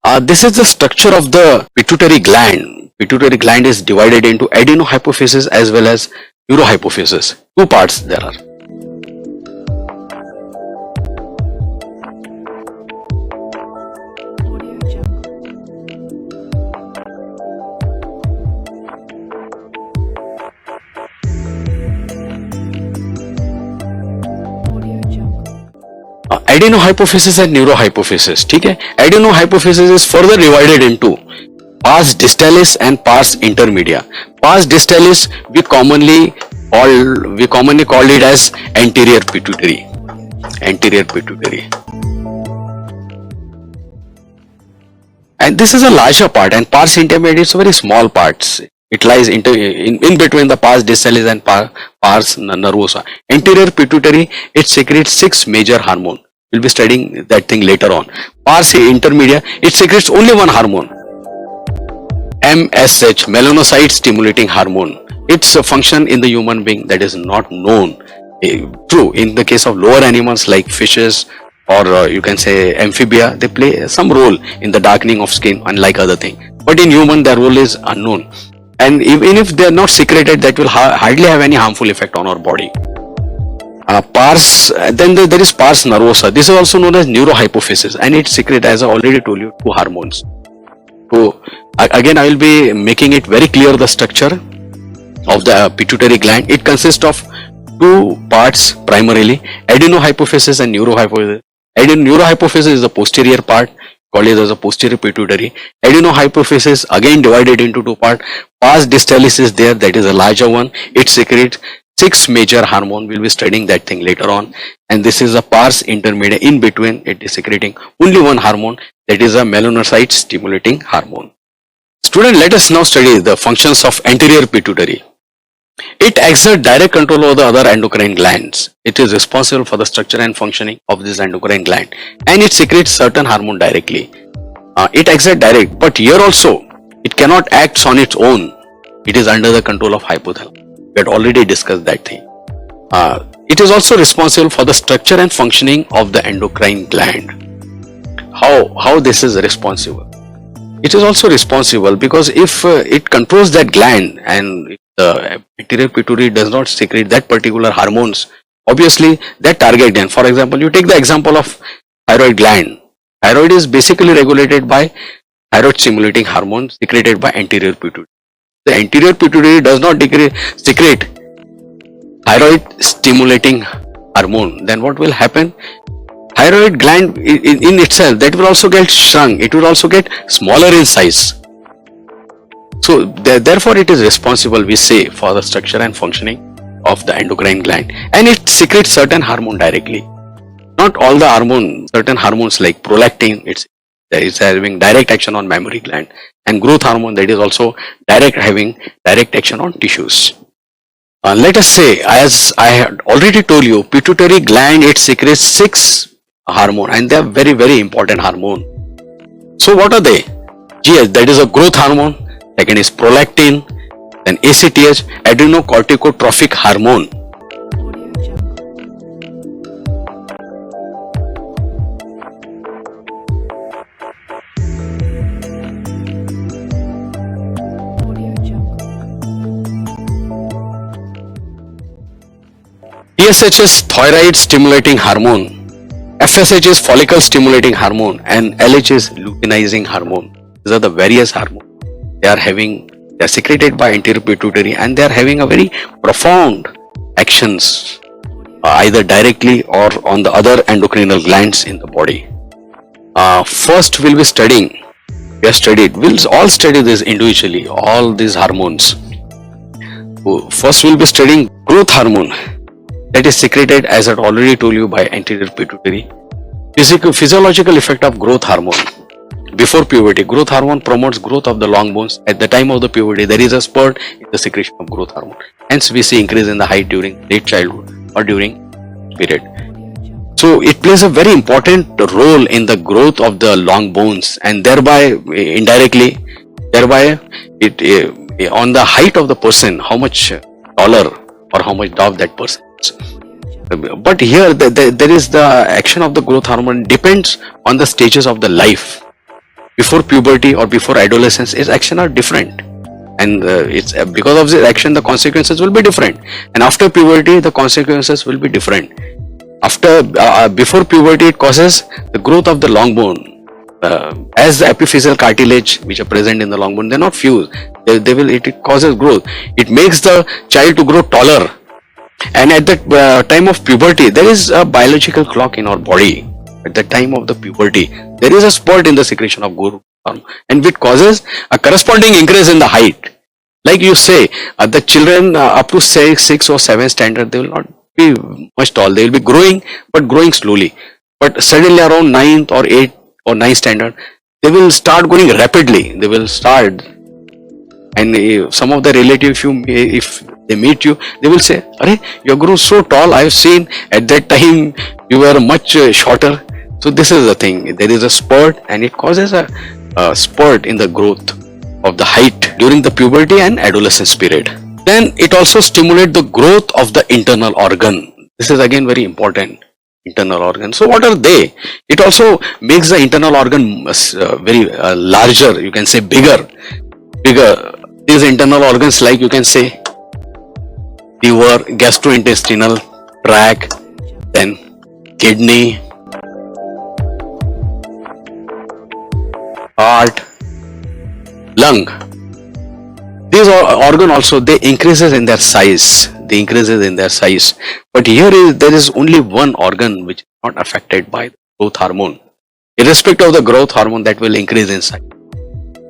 This is the structure of the pituitary gland. Pituitary gland is divided into adenohypophysis as well as neurohypophysis. Two parts there are. Adenohypophysis and neurohypophysis. ठीक है? Adenohypophysis is further divided into pars distalis and pars intermedia. Pars distalis we commonly call it as anterior pituitary. Anterior pituitary. And this is a larger part, and pars intermedia is a very small parts. It lies in between the pars distalis and pars nervosa. Anterior pituitary, it secretes 6 major hormones. We'll be studying that thing later on. Pars intermedia, it secretes only one hormone, MSH, melanocyte stimulating hormone. Its function in the human being that is not known. True, in the case of lower animals like fishes or you can say amphibia, they play some role in the darkening of skin, unlike other things. But in human, their role is unknown. And even if they are not secreted, that will hardly have any harmful effect on our body. Pars, then there is pars nervosa. This is also known as neurohypophysis, and it secretes, as I already told you, 2 hormones. So again, I will be making it very clear the structure of the pituitary gland. It consists of 2 parts primarily: adenohypophysis and neurohypophysis. Neurohypophysis is the posterior part, called as a posterior pituitary. Adenohypophysis again divided into 2 parts. Pars distalis is there, that is a larger one. It secretes 6 major hormone. We'll be studying that thing later on. And this is a pars intermedia. In between, it is secreting only one hormone, that is a melanocyte stimulating hormone. Student, let us now study the functions of anterior pituitary. It exerts direct control over the other endocrine glands. It is responsible for the structure and functioning of this endocrine gland, and it secretes certain hormone directly. It exerts direct, but here also it cannot act on its own. It is under the control of hypothalamus. We had already discussed that thing. It is also responsible for the structure and functioning of the endocrine gland. How this is responsible? It is also responsible because if it controls that gland and the anterior pituitary does not secrete that particular hormones, obviously that target gland. For example, you take the example of thyroid gland. Thyroid is basically regulated by thyroid stimulating hormone secreted by anterior pituitary. The anterior pituitary does not secrete thyroid stimulating hormone. Then what will happen? Thyroid gland in itself, that will also get shrunk. It will also get smaller in size. So therefore it is responsible, we say, for the structure and functioning of the endocrine gland, and it secretes certain hormone directly. Not all the hormone, certain hormones like prolactin, that is having direct action on mammary gland, and growth hormone, that is also having direct action on tissues. Let us say, as I had already told you, pituitary gland, it secretes 6 hormone, and they are very, very important hormone. So what are they? GH, that is a growth hormone. Second is prolactin, then ACTH, adrenocorticotrophic hormone. TSH is thyroid stimulating hormone, FSH is follicle stimulating hormone, and LH is luteinizing hormone. These are the various hormones. They are secreted by anterior pituitary, and they are having a very profound actions either directly or on the other endocrinal glands in the body. First we'll be studying, we'll all study this individually, all these hormones. First we'll be studying growth hormone, that is secreted, as I already told you, by anterior pituitary. Physiological effect of growth hormone. Before puberty, growth hormone promotes growth of the long bones. At the time of the puberty, there is a spurt in the secretion of growth hormone. Hence, we see increase in the height during late childhood or during period. So, it plays a very important role in the growth of the long bones, and thereby, indirectly, it on the height of the person, how much taller or how much dwarf that person is. But here, there is the action of the growth hormone depends on the stages of the life. before puberty or before adolescence, its action are different, and it's because of this action the consequences will be different, and after puberty the consequences will be different. After before puberty, it causes the growth of the long bone, as the epiphyseal cartilage which are present in the long bone, they're not fused. They will it causes growth. It makes the child to grow taller, and at the time of puberty there is a biological clock in our body. At the time of the puberty there is a spurt in the secretion of growth hormone, and which causes a corresponding increase in the height. Like you say, the children up to say 6 or 7 standard, they will not be much tall. They will be growing, but growing slowly. But suddenly around 9th or 8th or 9th standard, they will start growing rapidly. They will start, and some of the relatives, if they meet you, they will say, "Arey, you grew so tall. I have seen at that time you were much shorter." So this is the thing. There is a spurt, and it causes a spurt in the growth of the height during the puberty and adolescence period. Then it also stimulates the growth of the internal organ. This is again very important. Internal organ. So what are they? It also makes the internal organ very larger. You can say bigger. These internal organs, like you can say liver, gastrointestinal tract, then kidney, heart, lung. These organ also, they increases in their size. But here there is only one organ which is not affected by the growth hormone. Irrespective of the growth hormone that will increase in size,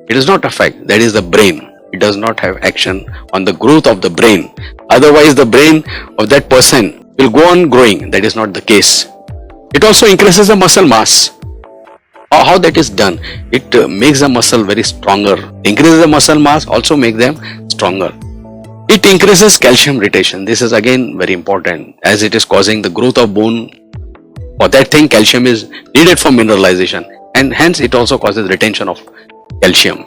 it does not affect. That is the brain. It does not have action on the growth of the brain. Otherwise the brain of that person will go on growing. That is not the case. It also increases the muscle mass. How that is done? It makes the muscle very stronger. Increases the muscle mass, also make them stronger. It increases calcium retention. This is again very important, as it is causing the growth of bone. For that thing, calcium is needed for mineralization, and hence it also causes retention of calcium.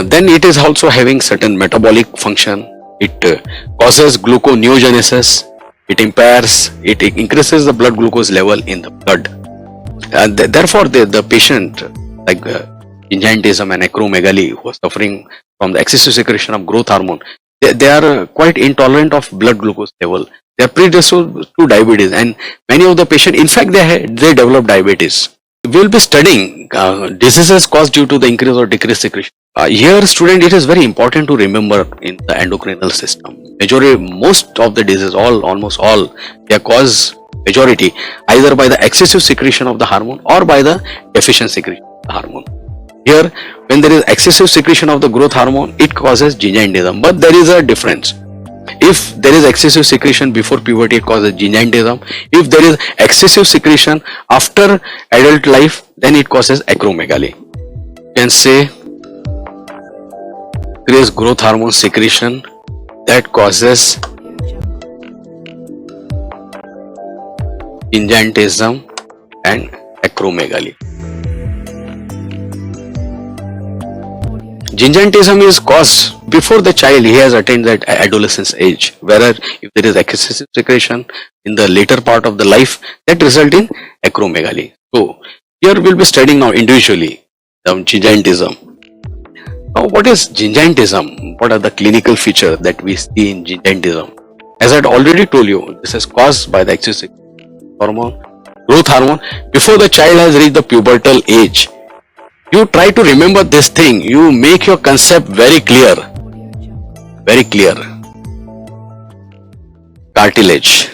Then it is also having certain metabolic function. It causes gluconeogenesis. It increases the blood glucose level in the blood. Therefore, the patient like gigantism and acromegaly, who are suffering from the excessive secretion of growth hormone, they are quite intolerant of blood glucose level. They are predisposed to diabetes, and many of the patients, in fact, they develop diabetes. We will be studying diseases caused due to the increase or decreased secretion. Here, student, it is very important to remember in the endocrinal system. Most of the diseases, almost all, they are caused majority either by the excessive secretion of the hormone or by the deficient secretion of the hormone. Here, when there is excessive secretion of the growth hormone, it causes gigantism. But there is a difference. If there is excessive secretion before puberty, it causes gigantism. If there is excessive secretion after adult life, then it causes acromegaly. You can say there is growth hormone secretion that causes gigantism and acromegaly. Gigantism is caused before the child he has attained that adolescence age, whereas if there is excessive secretion in the later part of the life, that result in acromegaly. So here we'll be studying now individually the gigantism. Now what is gigantism? What are the clinical features that we see in gigantism? As I had already told you, this is caused by the excessive hormone, growth hormone. Before the child has reached the pubertal age, you try to remember this thing. You make your concept very clear. Very clear. Cartilage.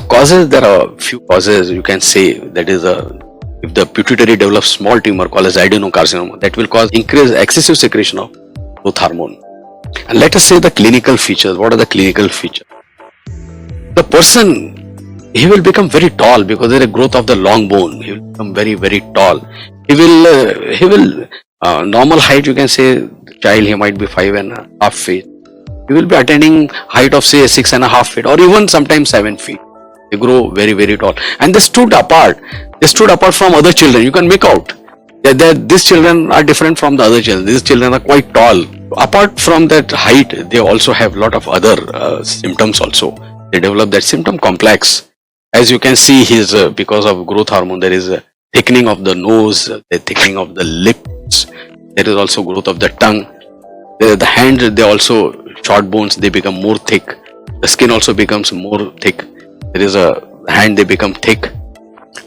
Causes, there are few causes you can say. That is, if the pituitary develops small tumor called as adenocarcinoma, that will cause increased excessive secretion of growth hormone. And let us say the clinical features. What are the clinical features? The person, he will become very tall because there is growth of the long bone. He will become very, very tall. He will normal height, you can say, child, he might be 5.5 feet. He will be attaining height of say 6.5 feet or even sometimes 7 feet. They grow very, very tall, and they stood apart. They stood apart from other children. You can make out that these children are different from the other children. These children are quite tall. Apart from that height, they also have a lot of other symptoms also. They develop that symptom complex. As you can see, because of growth hormone, there is thickening of the nose, the thickening of the lips. There is also growth of the tongue. The hand, they also short bones, they become more thick. The skin also becomes more thick. There is a hand, they become thick.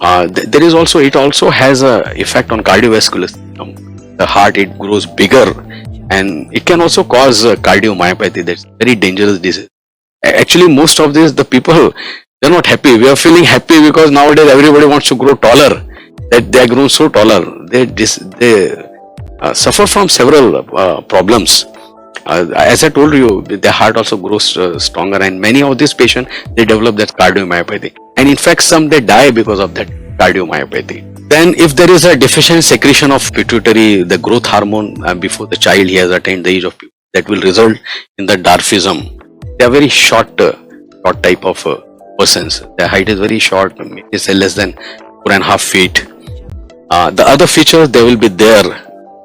There is also, it also has a effect on cardiovascular system. The heart, it grows bigger, and it can also cause cardiomyopathy. That's very dangerous disease. Actually, most of this, the people, they're not happy. We are feeling happy because nowadays everybody wants to grow taller. That they are grown so taller. They suffer from several problems. As I told you, their heart also grows stronger, and many of these patients, they develop that cardiomyopathy, and in fact some they die because of that cardiomyopathy. Then if there is a deficient secretion of pituitary, the growth hormone, before the child he has attained the age of puberty, that will result in the dwarfism. They are very short type of persons. Their height is very short, it's less than 4.5 feet. The other features, they will be there,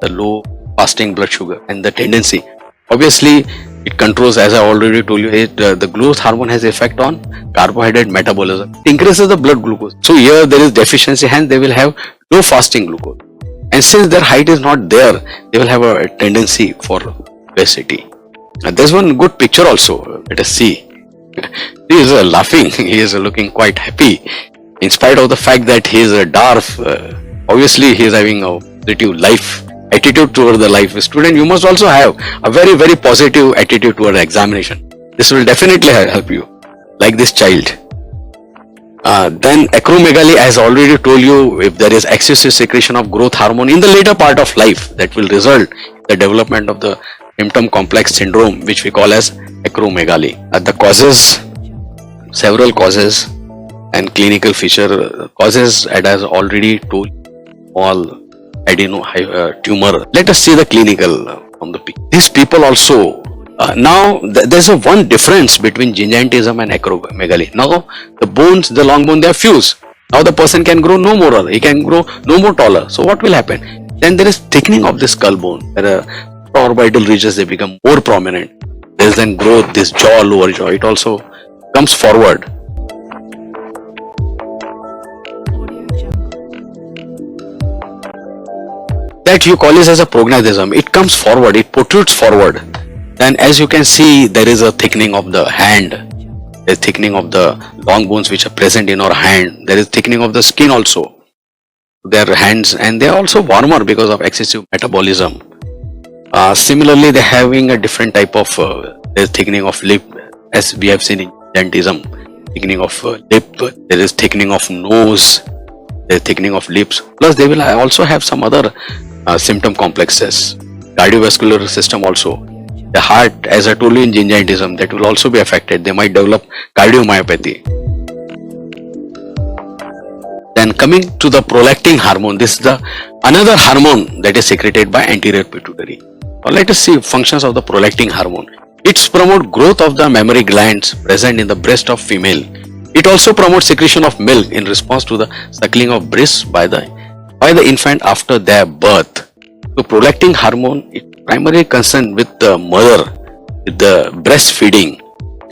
the low fasting blood sugar and the tendency. Obviously, it controls, as I already told you, the growth hormone has effect on carbohydrate metabolism. It increases the blood glucose. So here there is deficiency, hence they will have low fasting glucose. And since their height is not there, they will have a tendency for obesity. There's one good picture also. Let us see. He is laughing. He is looking quite happy, in spite of the fact that he is a dwarf. Obviously, he is having a positive life attitude toward the life. Student, you must also have a very, very positive attitude toward examination. This will definitely help you, like this child. Then acromegaly, as I already told you, if there is excessive secretion of growth hormone in the later part of life, that will result in the development of the symptom complex syndrome, which we call as acromegaly. The causes, several causes and clinical feature causes, as I already told you, all adeno tumor. Let us see the clinical from the picture. These people also, now there's a one difference between gigantism and acromegaly. Now the bones, the long bone, they are fused. Now the person can grow no more, he can grow no more taller. So what will happen? Then there is thickening of the skull bone. There are orbital ridges, they become more prominent. There's then growth, this jaw, lower jaw, it also comes forward. That you call it as a prognathism. It comes forward, it protrudes forward. Then as you can see, there is a thickening of the hand, a thickening of the long bones which are present in our hand. There is thickening of the skin also, their hands, and they are also warmer because of excessive metabolism. Similarly, they are having a different type of thickening of lip, as we have seen in gigantism. Thickening of lip, there is thickening of nose, there is thickening of lips. Plus they will also have some other symptom complexes. Cardiovascular system also. The heart, as I told you in gigantism, that will also be affected. They might develop cardiomyopathy. Then coming to the prolactin hormone, this is the another hormone that is secreted by anterior pituitary. Now let us see functions of the prolactin hormone. It's promote growth of the mammary glands present in the breast of female. It also promotes secretion of milk in response to the suckling of breasts by the infant after their birth. So prolactin hormone is primarily concerned with the mother, with the breastfeeding.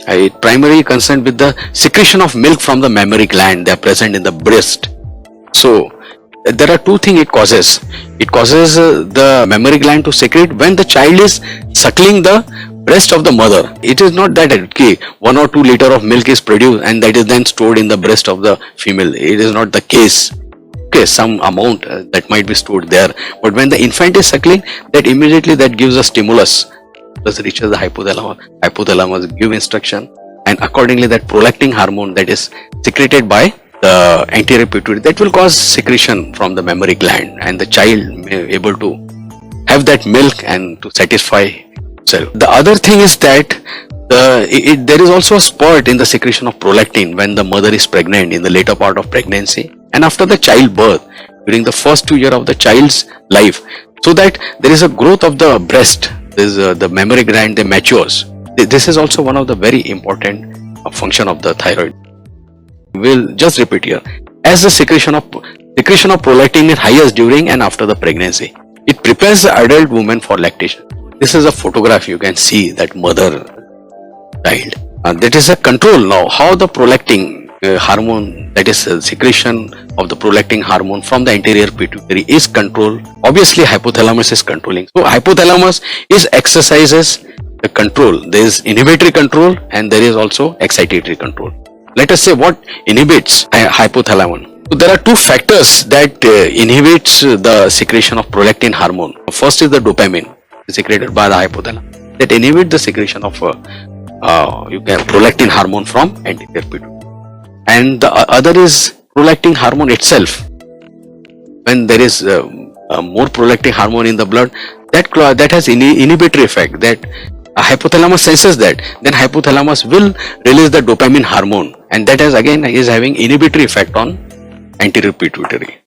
It primarily concerned with the secretion of milk from the mammary gland. They are present in the breast. So there are two things it causes. It causes the mammary gland to secrete when the child is suckling the breast of the mother. It is not that 1 or 2 liters of milk is produced and that is then stored in the breast of the female. It is not the case. Some amount that might be stored there, but when the infant is suckling, that immediately that gives a stimulus, thus reaches the hypothalamus give instruction, and accordingly that prolactin hormone that is secreted by the anterior pituitary, that will cause secretion from the mammary gland, and the child may be able to have that milk and to satisfy itself. The other thing is that there is also a spurt in the secretion of prolactin when the mother is pregnant, in the later part of pregnancy and after the childbirth, during the first 2 years of the child's life, so that there is a growth of the breast, the mammary gland, they matures. This is also one of the very important function of the thyroid. We'll just repeat here. As the secretion of prolactin is highest during and after the pregnancy, it prepares the adult woman for lactation. This is a photograph. You can see that mother child. That is a control now. How the prolactin hormone, that is secretion of the prolactin hormone from the anterior pituitary is controlled. Obviously hypothalamus is controlling. So hypothalamus is exercises the control. There is inhibitory control and there is also excitatory control. Let us say what inhibits hypothalamus. So there are two factors that inhibits the secretion of prolactin hormone. First is the dopamine secreted by the hypothalamus that inhibit the secretion of prolactin hormone from anterior pituitary, and the other is prolactin hormone itself. When there is more prolactin hormone in the blood, that has inhibitory effect, that hypothalamus senses that, then hypothalamus will release the dopamine hormone, and that is again is having inhibitory effect on anterior pituitary.